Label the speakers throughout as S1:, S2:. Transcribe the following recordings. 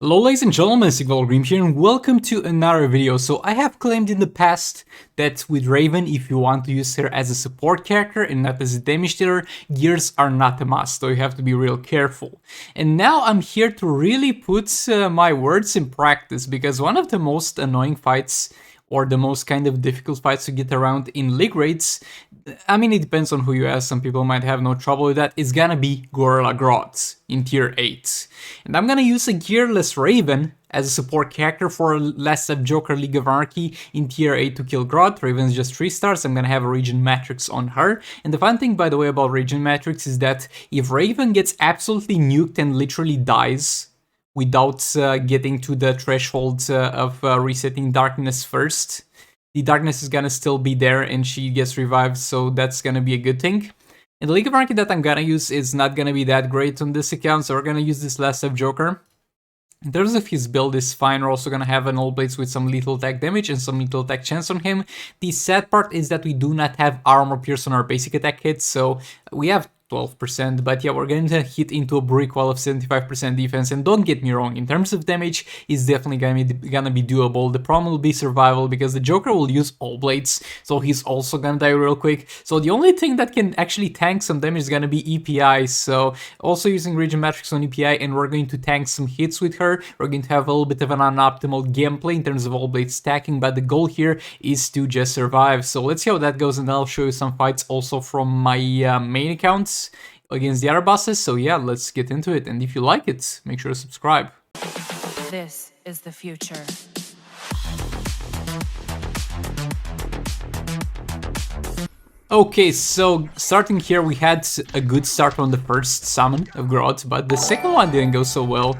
S1: Hello ladies and gentlemen, Sigvalgrim here and welcome to another video. So I have claimed in the past that with Raven, if you want to use her as a support character and not as a damage dealer, gears are not a must, so you have to be real careful. And now I'm here to really put my words in practice, because one of the most annoying fights or the most kind of difficult fights to get around in league raids, I mean, it depends on who you ask, some people might have no trouble with that, it's gonna be Grodd in tier 8. And I'm gonna use a Gearless Raven as a support character for a less of Joker League of Anarchy in tier 8 to kill Grodd. Raven's just 3 stars, I'm gonna have a Regen Matrix on her. And the fun thing, by the way, about Regen Matrix is that if Raven gets absolutely nuked and literally dies, without getting to the threshold of resetting darkness first, the darkness is gonna still be there and she gets revived, so that's gonna be a good thing. And the League of Anarchy that I'm gonna use is not gonna be that great on this account, so we're gonna use this Last of Joker. In terms of his build is fine, we're also gonna have an All Blades with some lethal attack damage and some lethal attack chance on him. The sad part is that we do not have armor pierce on our basic attack hits, so we have 12%, but yeah, we're going to hit into a brick wall of 75% defense, and don't get me wrong, in terms of damage, it's definitely gonna be doable. The problem will be survival, because the Joker will use All Blades, so he's also gonna die real quick. So the only thing that can actually tank some damage is gonna be EPI, so also using Regen Matrix on EPI, and we're going to tank some hits with her. We're going to have a little bit of an unoptimal gameplay in terms of All Blade stacking, but the goal here is to just survive. So let's see how that goes, and I'll show you some fights also from my main accounts against the other bosses. So yeah, let's get into it, and if you like it, make sure to subscribe.
S2: This is the future.
S1: Okay, so starting here, we had a good start on the first summon of Grodd, but the second one didn't go so well,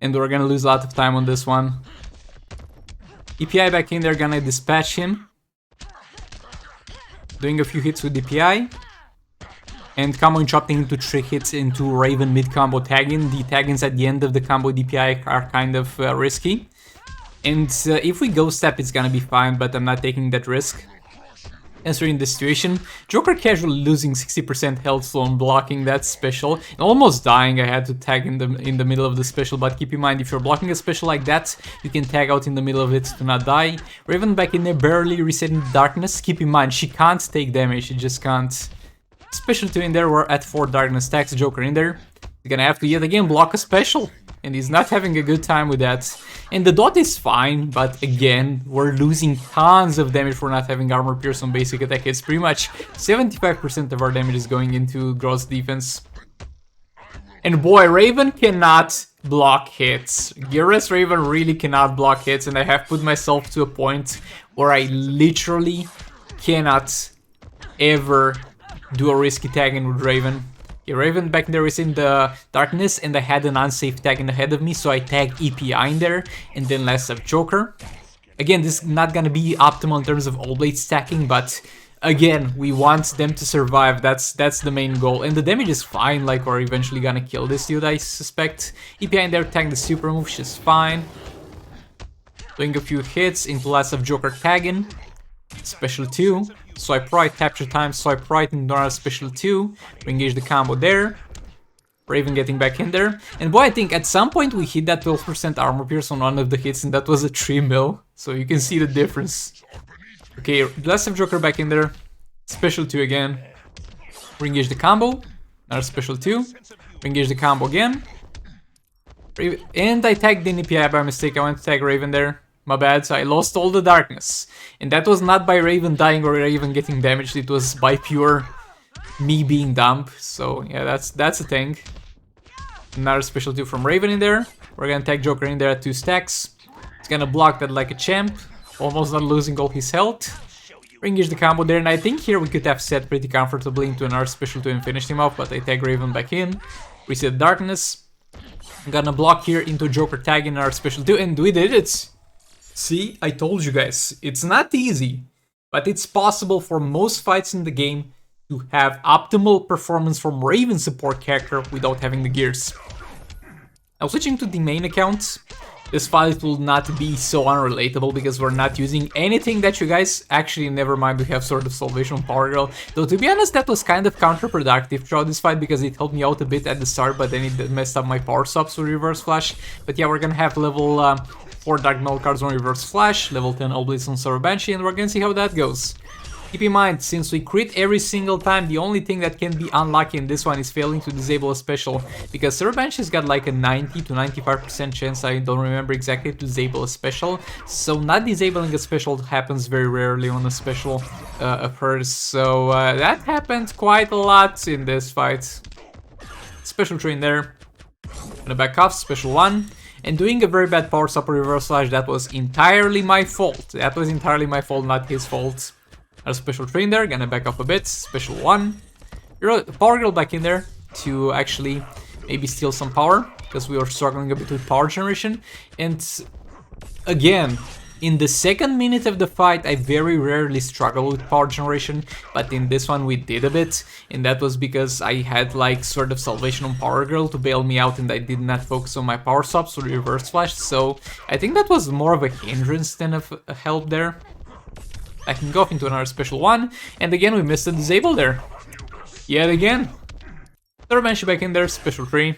S1: and we're gonna lose a lot of time on this one. EPI back in there, gonna dispatch him, doing a few hits with DPI, and combo interrupting into 3 hits into Raven mid-combo tagging. The taggings at the end of the combo DPI are kind of risky. And if we go step, it's gonna be fine, but I'm not taking that risk. Answering the situation, Joker casually losing 60% health slow on blocking that special. And almost dying, I had to tag in the middle of the special, but keep in mind, if you're blocking a special like that, you can tag out in the middle of it to not die. Raven back in there, barely resetting the darkness. Keep in mind, she can't take damage, she just can't. Special 2 in there, we're at 4 darkness stacks, Joker in there. He's gonna have to yet again block a special, and he's not having a good time with that. And the dot is fine, but again, we're losing tons of damage for not having armor pierce on basic attack. It's pretty much 75% of our damage is going into Grodd's defense. And boy, Raven cannot block hits. Gearless Raven really cannot block hits, and I have put myself to a point where I literally cannot ever do a risky tagging with Raven. Okay, Raven back there is in the darkness, and I had an unsafe tag in ahead of me, so I tagged EPI in there, and then Last of Joker. Again, this is not gonna be optimal in terms of All Blade stacking, but again, we want them to survive. That's the main goal, and the damage is fine. Like, we're eventually gonna kill this dude, I suspect. EPI in there, tagging the super move, she's fine. Doing a few hits into Last of Joker tagging. Special 2, swipe right, capture time, swipe right into our special 2, re-engage the combo there. Raven getting back in there, and boy, I think at some point we hit that 12% armor pierce on one of the hits, and that was a 3 mil, so you can see the difference. Okay, Last of Joker back in there, special 2 again, re-engage the combo, another special 2, re-engage the combo again, and I tagged in EPI by mistake. I went to tag Raven there. My bad, so I lost all the darkness. And that was not by Raven dying or Raven getting damaged, it was by pure me being dumb. So yeah, that's a thing. Another special 2 from Raven in there. We're gonna tag Joker in there at 2 stacks. He's gonna block that like a champ, almost not losing all his health. Re-engage the combo there, and I think here we could have set pretty comfortably into another special 2 and finish him off, but I tag Raven back in. Reset darkness. I'm gonna block here into Joker tagging our special 2, and we did it! See, I told you guys, it's not easy, but it's possible for most fights in the game to have optimal performance from Raven support character without having the gears. Now switching to the main account, this fight will not be so unrelatable because we're not using anything that you guys... Actually, never mind, we have Sword of Salvation Power Girl. Though, to be honest, that was kind of counterproductive throughout this fight because it helped me out a bit at the start, but then it messed up my power subs with Reverse Flash. But yeah, we're gonna have level 4 Dark Metal cards on Reverse Flash, level 10 All Blades on Sour Banshee, and we're gonna see how that goes. Keep in mind, since we crit every single time, the only thing that can be unlucky in this one is failing to disable a special, because Sour Banshee's got like a 90 to 95% chance, I don't remember exactly, to disable a special, so not disabling a special happens very rarely on a special of hers, so that happened quite a lot in this fight. Special tree in there, gonna back off, special 1. And doing a very bad power sub Reverse Flash, that was entirely my fault. That was entirely my fault, not his fault. A special tree in there, gonna back off a bit, special 1. Power Girl back in there to actually maybe steal some power, because we were struggling a bit with power generation. And again, in the second minute of the fight, I very rarely struggle with power generation, but in this one we did a bit, and that was because I had like Sword of Salvation on Power Girl to bail me out and I did not focus on my power subs or Reverse Flash, so I think that was more of a hindrance than a help there. I can go into another special 1, and again we missed a disable there. Yet again. Third Banshee back in there, special 3.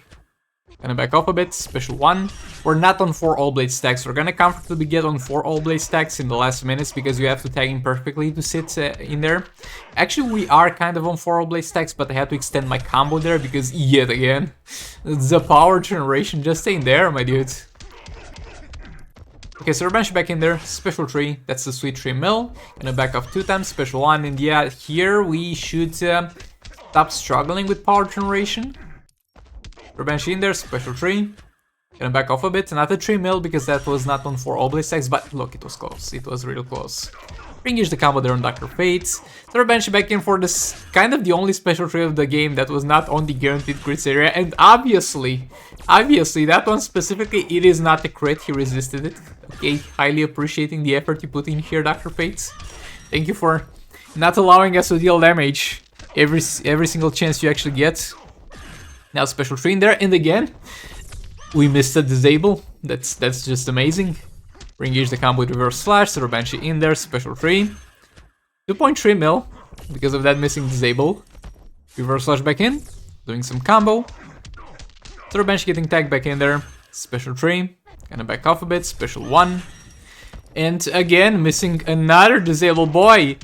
S1: Gonna back off a bit, special 1. We're not on 4 All Blade stacks, we're gonna comfortably get on 4 All Blade stacks in the last minutes because you have to tag in perfectly to sit in there. Actually, we are kind of on 4 All Blade stacks, but I had to extend my combo there because, yet again, the power generation just ain't there, my dude. Okay, so Banshee back in there, special 3, that's the sweet 3 mil. Gonna back off 2 times, special 1, and yeah, here we should stop struggling with power generation. Banshee in there, special 3. Gonna back off a bit, not a 3 mil because that was not on 4 Oblate stacks, but look, it was close, it was real close. Ring-ish the combo there on Dr. Fate. Third Banshee back in for this kind of the only special 3 of the game that was not on the guaranteed crits area, and obviously, that one specifically, it is not a crit, he resisted it. Okay, highly appreciating the effort you put in here, Dr. Fate. Thank you for not allowing us to deal damage every single chance you actually get. Now special 3 in there, and again, we missed a disable. That's just amazing. Re-engage the combo with Reverse Flash, Third Banshee in there, special 3. 2.3 mil, because of that missing disable. Reverse Flash back in, doing some combo. Third Banshee getting tagged back in there, special 3. Gonna back off a bit, special 1. And again, missing another disable. Boy,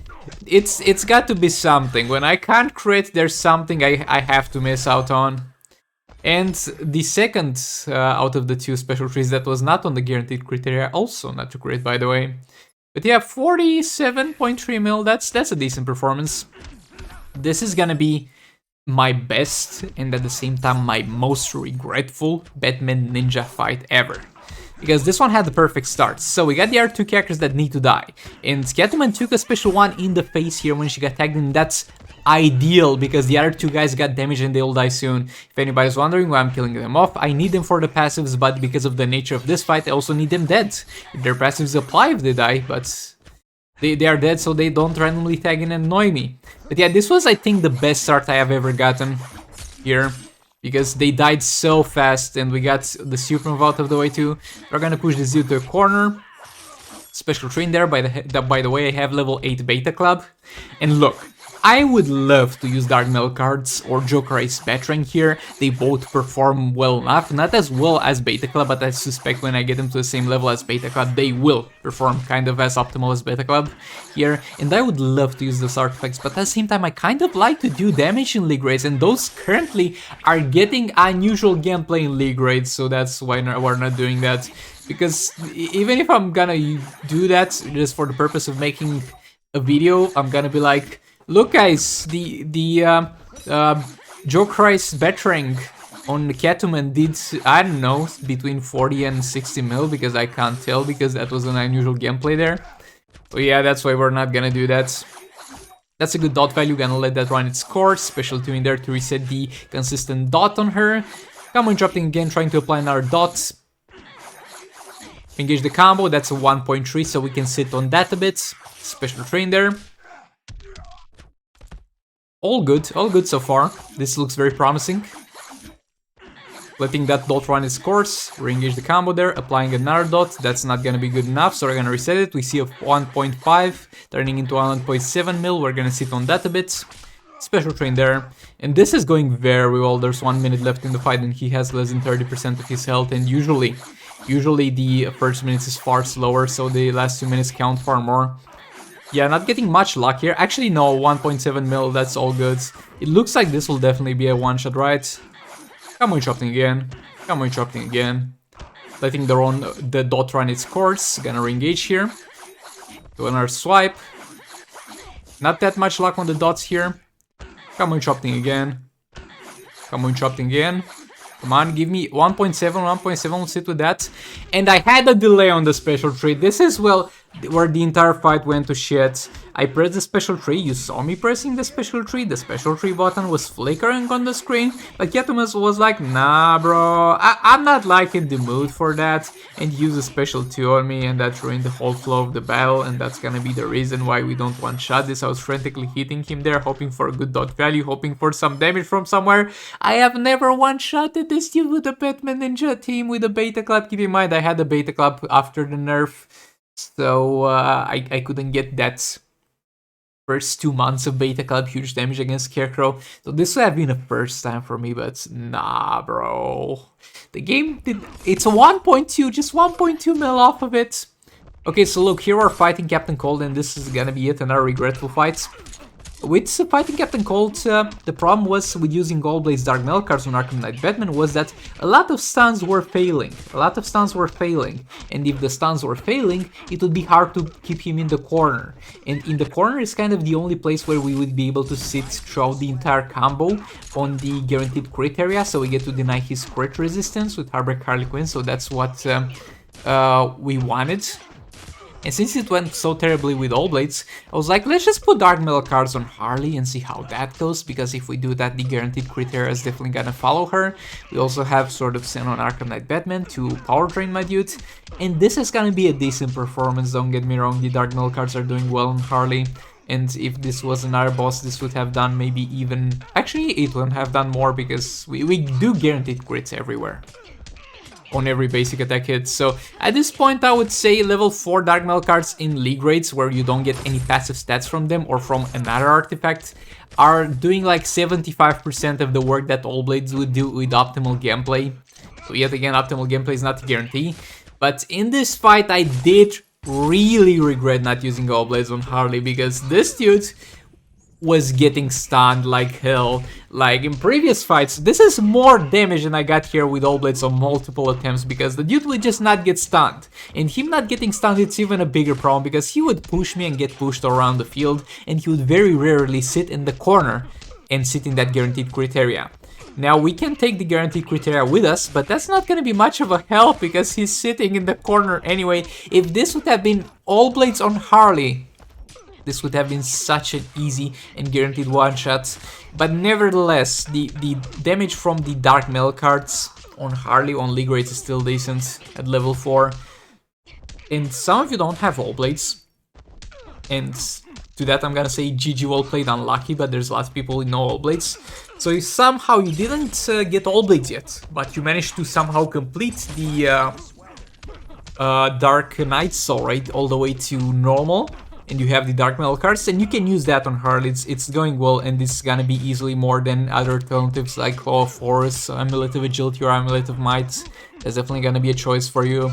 S1: it's got to be something. When I can't crit, there's something I have to miss out on. And the second out of the 2 special 3s that was not on the guaranteed criteria, also not to crit, by the way. But yeah, 47.3 mil, that's a decent performance. This is gonna be my best and at the same time my most regretful Batman Ninja fight ever. Because this one had the perfect start. So we got the other 2 characters that need to die. And Catwoman took a special 1 in the face here when she got tagged, and that's ideal because the other 2 guys got damaged and they'll die soon. If anybody's wondering why I'm killing them off, I need them for the passives, but because of the nature of this fight, I also need them dead. Their passives apply if they die, but they are dead so they don't randomly tag in and annoy me. But yeah, this was, I think, the best start I have ever gotten here. Because they died so fast and we got the super move out of the way too. We're gonna push this dude to a corner. Special train there, by the way, I have level 8 Beta Club. And look, I would love to use Dark Metal cards or Joker Ace Batarang here. They both perform well enough, not as well as Beta Club, but I suspect when I get them to the same level as Beta Club, they will perform kind of as optimal as Beta Club here. And I would love to use those artifacts, but at the same time, I kind of like to do damage in League Raids, and those currently are getting unusual gameplay in League Raids, so that's why we're not doing that. Because even if I'm gonna do that just for the purpose of making a video, I'm gonna be like, look guys, the Joker Ace Batarang on the Catwoman did, I don't know, between 40 and 60 mil, because I can't tell because that was an unusual gameplay there. So yeah, that's why we're not gonna do that. That's a good dot value, gonna let that run its course. Special 2 in there to reset the consistent dot on her. Combo interrupting again, trying to apply another dot. Engage the combo, that's a 1.3, so we can sit on that a bit. Special 3 in there. All good so far. This looks very promising. letting that dot run its course, re-engage the combo there, applying another dot, that's not gonna be good enough, so we're gonna reset it. We see a 1.5 turning into 1.7 mil, we're gonna sit on that a bit. Special train there, and this is going very well. There's 1 minute left in the fight and he has less than 30% of his health, and usually the first minutes is far slower, so the last 2 minutes count far more. Yeah, not getting much luck here. Actually, no, 1.7 mil, that's all good. It looks like this will definitely be a one-shot, right? Come on, interrupting again. Come on, interrupting again. Letting the dot run its course. Gonna re-engage here. Do another swipe. Not that much luck on the dots here. Come on, interrupting again. Come on, interrupting again. Come on, give me 1.7, 1.7, we'll sit with that. And I had a delay on the special tree. This is, well, where the entire fight went to shit. I pressed the special tree, you saw me pressing the special tree button was flickering on the screen, but Yatumas was like, nah bro, I'm not like in the mood for that, and used a special 2 on me, and that ruined the whole flow of the battle, and that's gonna be the reason why we don't one-shot this. I was frantically hitting him there, hoping for a good dot value, hoping for some damage from somewhere. I have never one-shotted this dude with a Batman Ninja team with a Beta Club. Keep in mind, I had a Beta Club after the nerf, so I couldn't get that first 2 months of Beta Club huge damage against Scarecrow. So this would have been a first time for me, but nah, bro. The game did... It's a 1.2, just 1.2 mil off of it. Okay, so look, here we're fighting Captain Cold, and this is gonna be yet another regretful fight. With fighting Captain Cold, the problem was with using Goldblade's Dark Metal cards on Arkham Knight Batman was that a lot of stuns were failing. And if the stuns were failing, it would be hard to keep him in the corner. And in the corner is kind of the only place where we would be able to sit throughout the entire combo on the guaranteed crit area, so we get to deny his crit resistance with Heartbreak Harley Quinn, so that's what we wanted. And since it went so terribly with All Blades, I was like, let's just put Dark Metal cards on Harley and see how that goes, because if we do that, the guaranteed crit area is definitely gonna follow her. We also have Sword of Sin on Arkham Knight Batman to power drain my dude, and this is gonna be a decent performance, don't get me wrong, the Dark Metal cards are doing well on Harley. And if this was another boss, this would have done maybe even... Actually, it wouldn't have done more, because we do guaranteed crits everywhere on every basic attack hit. So at this point I would say level 4 Dark Metal cards in League raids where you don't get any passive stats from them or from another artifact are doing like 75% of the work that All Blades would do with optimal gameplay. So yet again, optimal gameplay is not a guarantee, but in this fight I did really regret not using All Blades on Harley, because this dude was getting stunned like hell. Like in previous fights, this is more damage than I got here with All Blades on multiple attempts, because the dude would just not get stunned. And him not getting stunned, it's even a bigger problem, because he would push me and get pushed around the field, and he would very rarely sit in the corner and sit in that guaranteed crit area. Now we can take the guaranteed crit area with us, but that's not gonna be much of a help because he's sitting in the corner anyway. If this would have been All Blades on Harley, this would have been such an easy and guaranteed one-shot. But nevertheless, the damage from the Dark Metal cards on Harley on League rates is still decent at level 4. And some of you don't have All Blades. And to that I'm gonna say GG, well played, unlucky, but there's lots of people with no All Blades. So if somehow you didn't get All Blades yet, but you managed to somehow complete the Dark Knight Soul Raid all the way to normal, and you have the Dark Metal cards, then you can use that on Harley. It's going well, and this is gonna be easily more than other alternatives like Claw of Force, Amulet of Agility, or Amulet of Might. There's definitely gonna be a choice for you.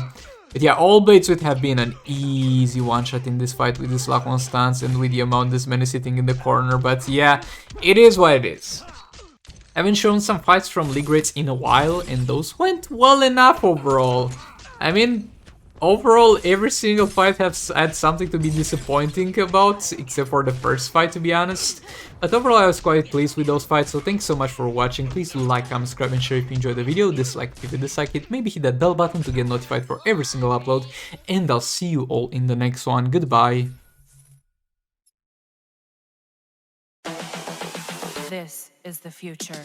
S1: But yeah, All Blades would have been an easy one-shot in this fight with this lock-on stance and with the amount this man is sitting in the corner, but yeah, it is what it is. I haven't shown some fights from League rates in a while, and those went well enough overall. I mean, overall, every single fight has had something to be disappointing about, except for the first fight, to be honest. But overall, I was quite pleased with those fights, so thanks so much for watching. Please do like, comment, subscribe, and share if you enjoyed the video. Dislike if you dislike it. Maybe hit that bell button to get notified for every single upload. And I'll see you all in the next one. Goodbye.
S2: This is the future.